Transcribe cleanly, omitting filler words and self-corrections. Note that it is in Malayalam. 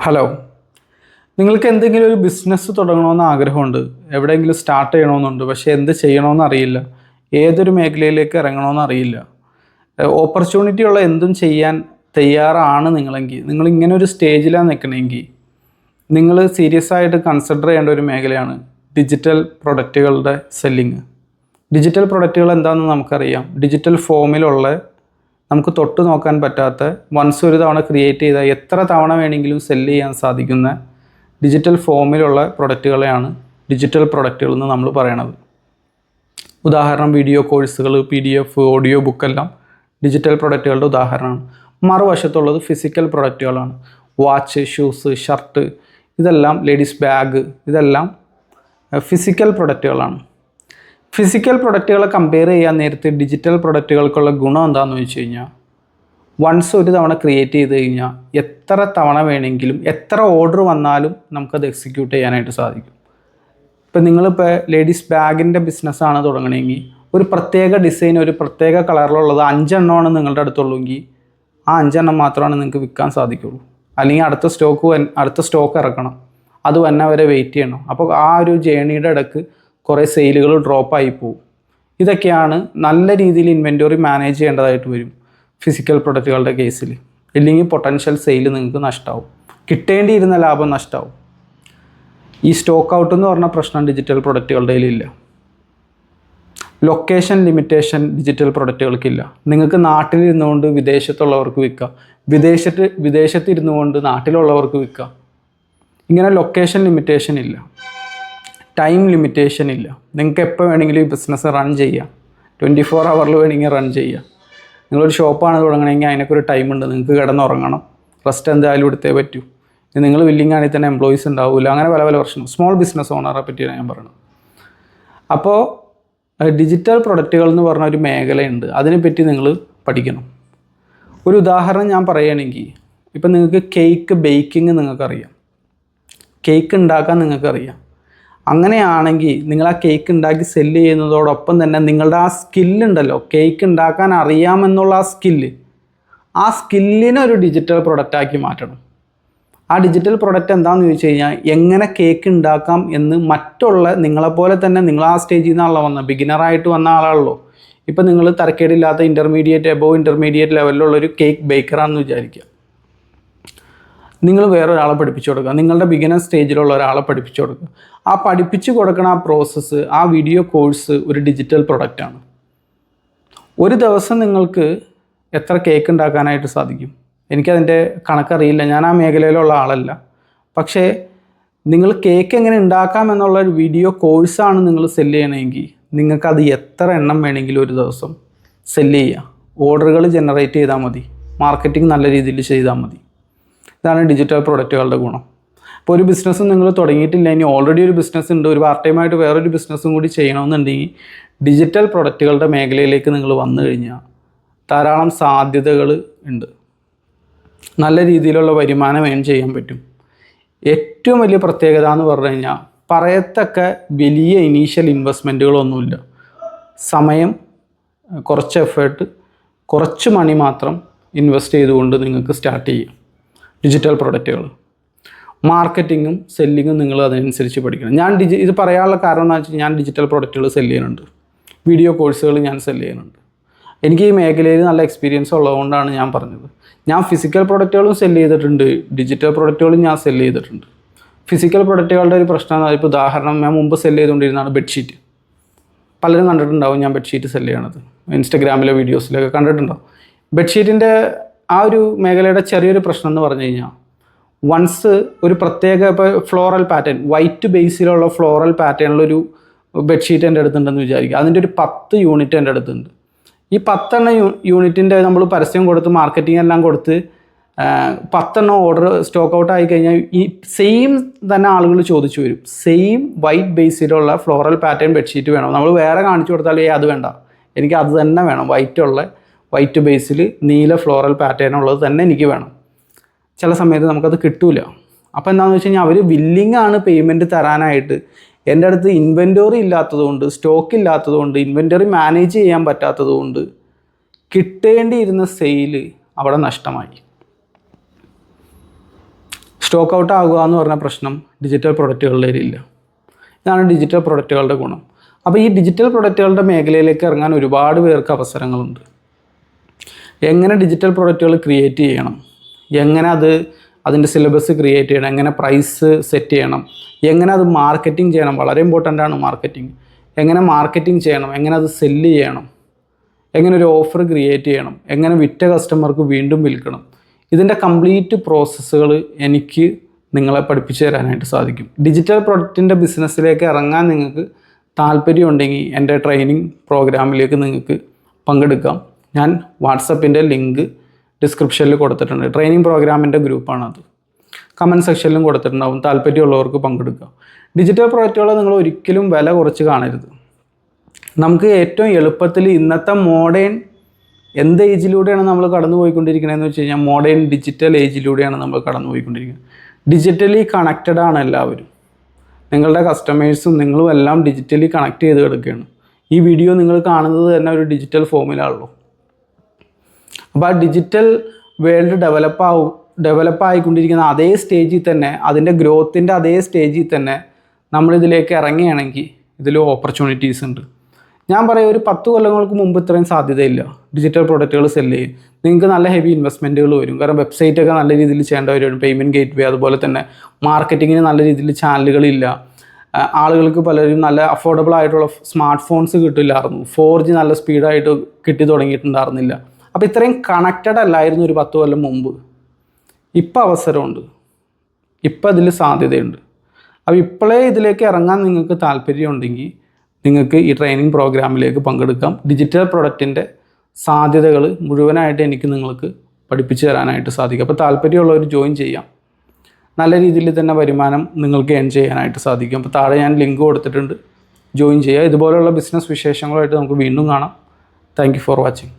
ഹലോ, നിങ്ങൾക്ക് എന്തെങ്കിലും ഒരു ബിസിനസ് തുടങ്ങണമെന്ന് ആഗ്രഹമുണ്ട്, എവിടെയെങ്കിലും സ്റ്റാർട്ട് ചെയ്യണമെന്നുണ്ട്, പക്ഷേ എന്ത് ചെയ്യണമെന്ന് അറിയില്ല, ഏതൊരു മേഖലയിലേക്ക് ഇറങ്ങണമെന്ന് അറിയില്ല. ഓപ്പർച്യൂണിറ്റി ഉള്ള എന്തും ചെയ്യാൻ തയ്യാറാണ് നിങ്ങളെങ്കിൽ, നിങ്ങൾ ഇങ്ങനെ ഒരു സ്റ്റേജിലാണ് നിൽക്കണമെങ്കിൽ നിങ്ങൾ സീരിയസ് ആയിട്ട് കൺസിഡർ ചെയ്യേണ്ട ഒരു മേഖലയാണ് ഡിജിറ്റൽ പ്രൊഡക്റ്റുകളുടെ സെല്ലിങ്. ഡിജിറ്റൽ പ്രൊഡക്റ്റുകൾ എന്താണെന്ന് നമുക്കറിയാം. ഡിജിറ്റൽ ഫോമിലുള്ള, നമുക്ക് തൊട്ട് നോക്കാൻ പറ്റാത്ത, വൺസ് ഒരു തവണ ക്രിയേറ്റ് ചെയ്താൽ എത്ര തവണ വേണമെങ്കിലും സെല്ല് ചെയ്യാൻ സാധിക്കുന്ന ഡിജിറ്റൽ ഫോമിലുള്ള പ്രൊഡക്റ്റുകളെയാണ് ഡിജിറ്റൽ പ്രൊഡക്റ്റുകൾ എന്ന് നമ്മൾ പറയണത്. ഉദാഹരണം വീഡിയോ കോഴ്സുകൾ, PDF, ഓഡിയോ ബുക്കെല്ലാം ഡിജിറ്റൽ പ്രൊഡക്റ്റുകളുടെ ഉദാഹരണമാണ്. മറുവശത്തുള്ളത് ഫിസിക്കൽ പ്രൊഡക്റ്റുകളാണ്. വാച്ച്, ഷൂസ്, ഷർട്ട്, ഇതെല്ലാം ലേഡീസ് ബാഗ്, ഇതെല്ലാം ഫിസിക്കൽ പ്രൊഡക്റ്റുകളാണ്. ഫിസിക്കൽ പ്രൊഡക്റ്റുകളെ കമ്പയർ ചെയ്യാൻ നേരത്തെ ഡിജിറ്റൽ പ്രൊഡക്റ്റുകൾക്കുള്ള ഗുണം എന്താണെന്ന് വെച്ച് കഴിഞ്ഞാൽ, വൺസ് ഒരു തവണ ക്രിയേറ്റ് ചെയ്ത് കഴിഞ്ഞാൽ എത്ര തവണ വേണമെങ്കിലും എത്ര ഓർഡർ വന്നാലും നമുക്കത് എക്സിക്യൂട്ട് ചെയ്യാനായിട്ട് സാധിക്കും. ഇപ്പം നിങ്ങളിപ്പോൾ ലേഡീസ് ബാഗിൻ്റെ ബിസിനസ്സാണ് തുടങ്ങണമെങ്കിൽ, ഒരു പ്രത്യേക ഡിസൈൻ, ഒരു പ്രത്യേക കളറിലുള്ളത് 5 എണ്ണമാണ് നിങ്ങളുടെ അടുത്തുള്ളൂവെങ്കിൽ ആ 5 എണ്ണം മാത്രമാണ് നിങ്ങൾക്ക് വിൽക്കാൻ സാധിക്കുള്ളൂ. അല്ലെങ്കിൽ അടുത്ത സ്റ്റോക്ക് ഇറക്കണം, അത് വന്നെ വരെ വെയിറ്റ് ചെയ്യണം. അപ്പോൾ ആ ഒരു ജേണിയുടെ ഇടയ്ക്ക് കുറേ സെയിലുകൾ ഡ്രോപ്പായി പോകും. ഇതൊക്കെയാണ് നല്ല രീതിയിൽ ഇൻവെൻറ്ററി മാനേജ് ചെയ്യേണ്ടതായിട്ട് വരും ഫിസിക്കൽ പ്രൊഡക്റ്റുകളുടെ കേസിൽ. ഇല്ലെങ്കിൽ പൊട്ടൻഷ്യൽ സെയിൽ നിങ്ങൾക്ക് നഷ്ടമാവും, കിട്ടേണ്ടിയിരുന്ന ലാഭം നഷ്ടമാവും. ഈ സ്റ്റോക്ക് ഔട്ട് എന്ന് പറഞ്ഞ പ്രശ്നം ഡിജിറ്റൽ പ്രൊഡക്റ്റുകളുടെ കയ്യിലില്ല. ലൊക്കേഷൻ ലിമിറ്റേഷൻ ഡിജിറ്റൽ പ്രൊഡക്റ്റുകൾക്കില്ല. നിങ്ങൾക്ക് നാട്ടിലിരുന്നുകൊണ്ട് വിദേശത്തുള്ളവർക്ക് വിൽക്കാം, വിദേശത്തിരുന്നു കൊണ്ട് നാട്ടിലുള്ളവർക്ക് വിൽക്കാം. ഇങ്ങനെ ലൊക്കേഷൻ ലിമിറ്റേഷൻ ഇല്ല, ടൈം ലിമിറ്റേഷൻ ഇല്ല. നിങ്ങൾക്ക് എപ്പോൾ വേണമെങ്കിലും ഈ ബിസിനസ് റൺ ചെയ്യാം, 24 ഹവറിൽ വേണമെങ്കിൽ റൺ ചെയ്യാം. നിങ്ങളൊരു ഷോപ്പാണ് തുടങ്ങണമെങ്കിൽ അതിനൊക്കെ ടൈമുണ്ട്. നിങ്ങൾക്ക് കിടന്നുറങ്ങണം, റെസ്റ്റ് എന്തായാലും എടുത്തേ പറ്റൂ. നിങ്ങൾ വില്ലിംഗ് ആണെങ്കിൽ തന്നെ എംപ്ലോയീസ് ഉണ്ടാവില്ല. അങ്ങനെ പല പ്രശ്നം. സ്മോൾ ബിസിനസ് ഓണറെ പറ്റിയാണ് ഞാൻ പറയുന്നത്. അപ്പോൾ ഡിജിറ്റൽ പ്രൊഡക്റ്റുകൾ എന്ന് പറഞ്ഞ ഒരു മേഖലയുണ്ട്, അതിനെപ്പറ്റി നിങ്ങൾ പഠിക്കണം. ഒരു ഉദാഹരണം ഞാൻ പറയുകയാണെങ്കിൽ, ഇപ്പം നിങ്ങൾക്ക് കേക്ക് ബേക്കിംഗ് നിങ്ങൾക്കറിയാം, കേക്ക് ഉണ്ടാക്കാൻ നിങ്ങൾക്കറിയാം. അങ്ങനെയാണെങ്കിൽ നിങ്ങൾ ആ കേക്ക് ഉണ്ടാക്കി സെല്ല് ചെയ്യുന്നതോടൊപ്പം തന്നെ നിങ്ങളുടെ ആ സ്കില്ലുണ്ടല്ലോ, കേക്ക് ഉണ്ടാക്കാൻ അറിയാമെന്നുള്ള ആ സ്കില്ലിനെ ഒരു ഡിജിറ്റൽ പ്രൊഡക്റ്റാക്കി മാറ്റണം. ആ ഡിജിറ്റൽ പ്രൊഡക്റ്റ് എന്താണെന്ന് ചോദിച്ചു കഴിഞ്ഞാൽ, എങ്ങനെ കേക്ക് ഉണ്ടാക്കാം എന്ന് മറ്റുള്ള നിങ്ങളെപ്പോലെ തന്നെ, നിങ്ങൾ ആ സ്റ്റേജിൽ നിന്നാണല്ലോ വന്നത്, ബിഗിനറായിട്ട് വന്ന ആളാണല്ലോ. ഇപ്പം നിങ്ങൾ തരക്കേടില്ലാത്ത എബോവ് ഇൻ്റർമീഡിയറ്റ് ലെവലിലുള്ളൊരു കേക്ക് ബേക്കറാണെന്ന് വിചാരിക്കുക. നിങ്ങൾ വേറൊരാളെ പഠിപ്പിച്ചു കൊടുക്കുക, നിങ്ങളുടെ ബിഗിനർ സ്റ്റേജിലുള്ള ഒരാളെ പഠിപ്പിച്ചു കൊടുക്കുക. ആ പഠിപ്പിച്ചു കൊടുക്കണ ആ പ്രോസസ്സ്, ആ വീഡിയോ കോഴ്സ് ഒരു ഡിജിറ്റൽ പ്രൊഡക്റ്റാണ്. ഒരു ദിവസം നിങ്ങൾക്ക് എത്ര കേക്ക് ഉണ്ടാക്കാനായിട്ട് സാധിക്കും? എനിക്കതിൻ്റെ കണക്കറിയില്ല, ഞാൻ ആ മേഖലയിലുള്ള ആളല്ല. പക്ഷേ നിങ്ങൾ കേക്ക് എങ്ങനെ ഉണ്ടാക്കാം എന്നുള്ള ഒരു വീഡിയോ കോഴ്സാണ് നിങ്ങൾ സെല്ല് ചെയ്യണമെങ്കിൽ, നിങ്ങൾക്കത് എത്ര എണ്ണം വേണമെങ്കിലും ഒരു ദിവസം സെല്ല് ചെയ്യുക. ഓർഡറുകൾ ജനറേറ്റ് ചെയ്താൽ മതി, മാർക്കറ്റിംഗ് നല്ല രീതിയിൽ ചെയ്താൽ മതി. ഇതാണ് ഡിജിറ്റൽ പ്രൊഡക്റ്റുകളുടെ ഗുണം. ഇപ്പോൾ ഒരു ബിസിനസ്സും നിങ്ങൾ തുടങ്ങിയിട്ടില്ല, ഇനി ഓൾറെഡി ഒരു ബിസിനസ് ഉണ്ട്, ഒരു പാർട്ട് ടൈമായിട്ട് വേറൊരു ബിസിനസ്സും കൂടി ചെയ്യണമെന്നുണ്ടെങ്കിൽ ഡിജിറ്റൽ പ്രൊഡക്റ്റുകളുടെ മേഖലയിലേക്ക് നിങ്ങൾ വന്നു കഴിഞ്ഞാൽ ധാരാളം സാധ്യതകൾ ഉണ്ട്. നല്ല രീതിയിലുള്ള വരുമാനം ഏൺ ചെയ്യാൻ പറ്റും. ഏറ്റവും വലിയ പ്രത്യേകത എന്ന് പറഞ്ഞു കഴിഞ്ഞാൽ, പറയത്തക്ക വലിയ ഇനീഷ്യൽ ഇൻവെസ്റ്റ്മെൻറ്റുകളൊന്നുമില്ല. സമയം, കുറച്ച് എഫേർട്ട്, കുറച്ച് മണി മാത്രം ഇൻവെസ്റ്റ് ചെയ്തുകൊണ്ട് നിങ്ങൾക്ക് സ്റ്റാർട്ട് ചെയ്യാം ഡിജിറ്റൽ പ്രൊഡക്റ്റുകൾ. മാർക്കറ്റിങ്ങും സെല്ലിങ്ങും നിങ്ങൾ അതനുസരിച്ച് പഠിക്കണം. ഇത് പറയാനുള്ള കാരണം എന്ന് വെച്ചാൽ, ഞാൻ ഡിജിറ്റൽ പ്രൊഡക്റ്റുകൾ സെല്ല് ചെയ്യുന്നുണ്ട്, വീഡിയോ കോഴ്സുകൾ ഞാൻ സെല്ല് ചെയ്യുന്നുണ്ട്. എനിക്ക് ഈ മേഖലയിൽ നല്ല എക്സ്പീരിയൻസ് ഉള്ളതുകൊണ്ടാണ് ഞാൻ പറഞ്ഞത്. ഞാൻ ഫിസിക്കൽ പ്രൊഡക്റ്റുകളും സെല്ല് ചെയ്തിട്ടുണ്ട്, ഡിജിറ്റൽ പ്രൊഡക്റ്റുകളും ഞാൻ സെല്ല് ചെയ്തിട്ടുണ്ട്. ഫിസിക്കൽ പ്രൊഡക്റ്റുകളുടെ ഒരു പ്രശ്നം, ഇപ്പോൾ ഉദാഹരണം ഞാൻ മുമ്പ് സെല്ല് ചെയ്തുകൊണ്ടിരുന്നതാണ് ബെഡ്ഷീറ്റ്. പലരും കണ്ടിട്ടുണ്ടാവും ഞാൻ ബെഡ്ഷീറ്റ് സെല്ല് ചെയ്യണത്, ഇൻസ്റ്റഗ്രാമിലെ വീഡിയോസിലൊക്കെ കണ്ടിട്ടുണ്ടാവും. ബെഡ്ഷീറ്റിൻ്റെ ആ ഒരു മേഖലയുടെ ചെറിയൊരു പ്രശ്നം എന്ന് പറഞ്ഞു കഴിഞ്ഞാൽ, വൺസ് ഒരു പ്രത്യേക, ഇപ്പോൾ ഫ്ലോറൽ പാറ്റേൺ, വൈറ്റ് ബേസിലുള്ള ഫ്ലോറൽ പാറ്റേണിലൊരു ബെഡ്ഷീറ്റ് എൻ്റെ അടുത്തുണ്ടെന്ന് വിചാരിക്കുക. അതിൻ്റെ ഒരു 10 യൂണിറ്റ് എൻ്റെ അടുത്തുണ്ട്. ഈ 10 യൂണിറ്റിൻ്റെ നമ്മൾ പരസ്യം കൊടുത്ത് മാർക്കറ്റിംഗ് എല്ലാം കൊടുത്ത് 10 ഓർഡർ സ്റ്റോക്ക് ഔട്ട് ആയി കഴിഞ്ഞാൽ ഈ സെയിം തന്നെ ആളുകൾ ചോദിച്ചു വരും, സെയിം വൈറ്റ് ബേസിലുള്ള ഫ്ലോറൽ പാറ്റേൺ ബെഡ്ഷീറ്റ് വേണം. നമ്മൾ വേറെ കാണിച്ചു കൊടുത്താൽ അത് വേണ്ട, എനിക്ക് അത് തന്നെ വേണം, വൈറ്റ് ബേസിൽ നീല ഫ്ലോറൽ പാറ്റേൺ ഉള്ളത് തന്നെ എനിക്ക് വേണം. ചില സമയത്ത് നമുക്കത് കിട്ടൂല. അപ്പോൾ എന്താണെന്ന് വെച്ച് കഴിഞ്ഞാൽ, അവർ വില്ലിംഗ് ആണ് പേയ്മെൻറ്റ് തരാനായിട്ട്. എൻ്റെ അടുത്ത് ഇൻവെൻറ്ററി ഇല്ലാത്തതുകൊണ്ട്, സ്റ്റോക്ക് ഇല്ലാത്തതുകൊണ്ട്, ഇൻവെൻറ്ററി മാനേജ് ചെയ്യാൻ പറ്റാത്തതുകൊണ്ട് കിട്ടേണ്ടിയിരുന്ന സെയിൽ അവിടെ നഷ്ടമായി. സ്റ്റോക്ക് ഔട്ട് ആകുക എന്ന് പറഞ്ഞ പ്രശ്നം ഡിജിറ്റൽ പ്രൊഡക്റ്റുകളുടെ ഇല്ല. ഇതാണ് ഡിജിറ്റൽ പ്രൊഡക്റ്റുകളുടെ ഗുണം. അപ്പോൾ ഈ ഡിജിറ്റൽ പ്രൊഡക്റ്റുകളുടെ മേഖലയിലേക്ക് ഇറങ്ങാൻ ഒരുപാട് പേർക്ക് അവസരങ്ങളുണ്ട്. എങ്ങനെ ഡിജിറ്റൽ പ്രൊഡക്റ്റുകൾ ക്രിയേറ്റ് ചെയ്യണം, എങ്ങനെ അതിൻ്റെ സിലബസ് ക്രിയേറ്റ് ചെയ്യണം, എങ്ങനെ പ്രൈസ് സെറ്റ് ചെയ്യണം, എങ്ങനെ അത് മാർക്കറ്റിംഗ് ചെയ്യണം, വളരെ ഇമ്പോർട്ടൻ്റ് ആണ് മാർക്കറ്റിംഗ്. എങ്ങനെ മാർക്കറ്റിംഗ് ചെയ്യണം, എങ്ങനെ അത് സെല്ല് ചെയ്യണം, എങ്ങനെ ഒരു ഓഫർ ക്രിയേറ്റ് ചെയ്യണം, എങ്ങനെ വിറ്റ കസ്റ്റമർക്ക് വീണ്ടും വിൽക്കണം, ഇതിൻ്റെ കംപ്ലീറ്റ് പ്രോസസ്സുകൾ എനിക്ക് നിങ്ങളെ പഠിപ്പിച്ചു തരാനായിട്ട് സാധിക്കും. ഡിജിറ്റൽ പ്രൊഡക്റ്റിൻ്റെ ബിസിനസ്സിലേക്ക് ഇറങ്ങാൻ നിങ്ങൾക്ക് താല്പര്യമുണ്ടെങ്കിൽ എൻ്റെ ട്രെയിനിങ് പ്രോഗ്രാമിലേക്ക് നിങ്ങൾക്ക് പങ്കെടുക്കാം. ഞാൻ വാട്സപ്പിൻ്റെ ലിങ്ക് ഡിസ്ക്രിപ്ഷനിൽ കൊടുത്തിട്ടുണ്ട്. ട്രെയിനിങ് പ്രോഗ്രാമിൻ്റെ ഗ്രൂപ്പാണത്. കമൻറ്റ് സെക്ഷനിലും കൊടുത്തിട്ടുണ്ടാവും. താല്പര്യമുള്ളവർക്ക് പങ്കെടുക്കാം. ഡിജിറ്റൽ പ്രൊഡക്റ്റുകൾ നിങ്ങൾ ഒരിക്കലും വില കുറച്ച് കാണരുത്. നമുക്ക് ഏറ്റവും എളുപ്പത്തിൽ ഇന്നത്തെ മോഡേൺ എന്ത് ഏജിലൂടെയാണ് നമ്മൾ കടന്നു പോയിക്കൊണ്ടിരിക്കണതെന്ന് വെച്ച് കഴിഞ്ഞാൽ മോഡേൺ ഡിജിറ്റൽ ഏജിലൂടെയാണ് നമ്മൾ കടന്നു പോയിക്കൊണ്ടിരിക്കുന്നത്. ഡിജിറ്റലി കണക്റ്റഡ് ആണ് എല്ലാവരും. നിങ്ങളുടെ കസ്റ്റമേഴ്സും നിങ്ങളും എല്ലാം ഡിജിറ്റലി കണക്ട് ചെയ്ത് കിടക്കുകയാണ്. ഈ വീഡിയോ നിങ്ങൾ കാണുന്നത് തന്നെ ഒരു ഡിജിറ്റൽ ഫോമിലാണല്ലോ. അപ്പോൾ ആ ഡിജിറ്റൽ വേൾഡ് ഡെവലപ്പായിക്കൊണ്ടിരിക്കുന്ന അതേ സ്റ്റേജിൽ തന്നെ, അതിൻ്റെ ഗ്രോത്തിൻ്റെ അതേ സ്റ്റേജിൽ തന്നെ നമ്മളിതിലേക്ക് ഇറങ്ങുകയാണെങ്കിൽ ഇതിൽ ഓപ്പർച്യൂണിറ്റീസ് ഉണ്ട്. ഞാൻ പറയാം, ഒരു 10 കൊല്ലങ്ങൾക്ക് മുമ്പ് ഇത്രയും സാധ്യതയില്ല ഡിജിറ്റൽ പ്രൊഡക്റ്റുകൾ സെല്ല് ചെയ്യും. നിങ്ങൾക്ക് നല്ല ഹെവി ഇൻവെസ്റ്റ്മെൻറ്റുകൾ വരും. കാരണം വെബ്സൈറ്റൊക്കെ നല്ല രീതിയിൽ ചെയ്യേണ്ട വരും, പേയ്മെൻറ്റ് ഗേറ്റ് വേ, അതുപോലെ തന്നെ മാർക്കറ്റിങ്ങിന് നല്ല രീതിയിൽ ചാനലുകളില്ല. ആളുകൾക്ക് പലരും നല്ല അഫോർഡബിൾ ആയിട്ടുള്ള സ്മാർട്ട് ഫോൺസ് കിട്ടില്ലായിരുന്നു. 4G നല്ല സ്പീഡായിട്ട് കിട്ടി തുടങ്ങിയിട്ടുണ്ടായിരുന്നില്ല. അപ്പോൾ ഇത്രയും കണക്റ്റഡ് അല്ലായിരുന്നു ഒരു 10 കൊല്ലം മുമ്പ്. ഇപ്പോൾ അവസരമുണ്ട്, ഇപ്പോൾ ഇതിൽ സാധ്യതയുണ്ട്. അപ്പോൾ ഇപ്പോഴേ ഇതിലേക്ക് ഇറങ്ങാൻ നിങ്ങൾക്ക് താല്പര്യമുണ്ടെങ്കിൽ നിങ്ങൾക്ക് ഈ ട്രെയിനിങ് പ്രോഗ്രാമിലേക്ക് പങ്കെടുക്കാം. ഡിജിറ്റൽ പ്രൊഡക്റ്റിൻ്റെ സാധ്യതകൾ മുഴുവനായിട്ട് എനിക്ക് നിങ്ങൾക്ക് പഠിപ്പിച്ചു തരാനായിട്ട് സാധിക്കും. അപ്പോൾ താല്പര്യമുള്ളവർ ജോയിൻ ചെയ്യാം. നല്ല രീതിയിൽ തന്നെ വരുമാനം നിങ്ങൾക്ക് ഏൺ ചെയ്യാനായിട്ട് സാധിക്കും. അപ്പോൾ താഴെ ഞാൻ ലിങ്ക് കൊടുത്തിട്ടുണ്ട്, ജോയിൻ ചെയ്യുക. ഇതുപോലുള്ള ബിസിനസ് വിശേഷങ്ങളുമായിട്ട് നമുക്ക് വീണ്ടും കാണാം. Thank you for watching.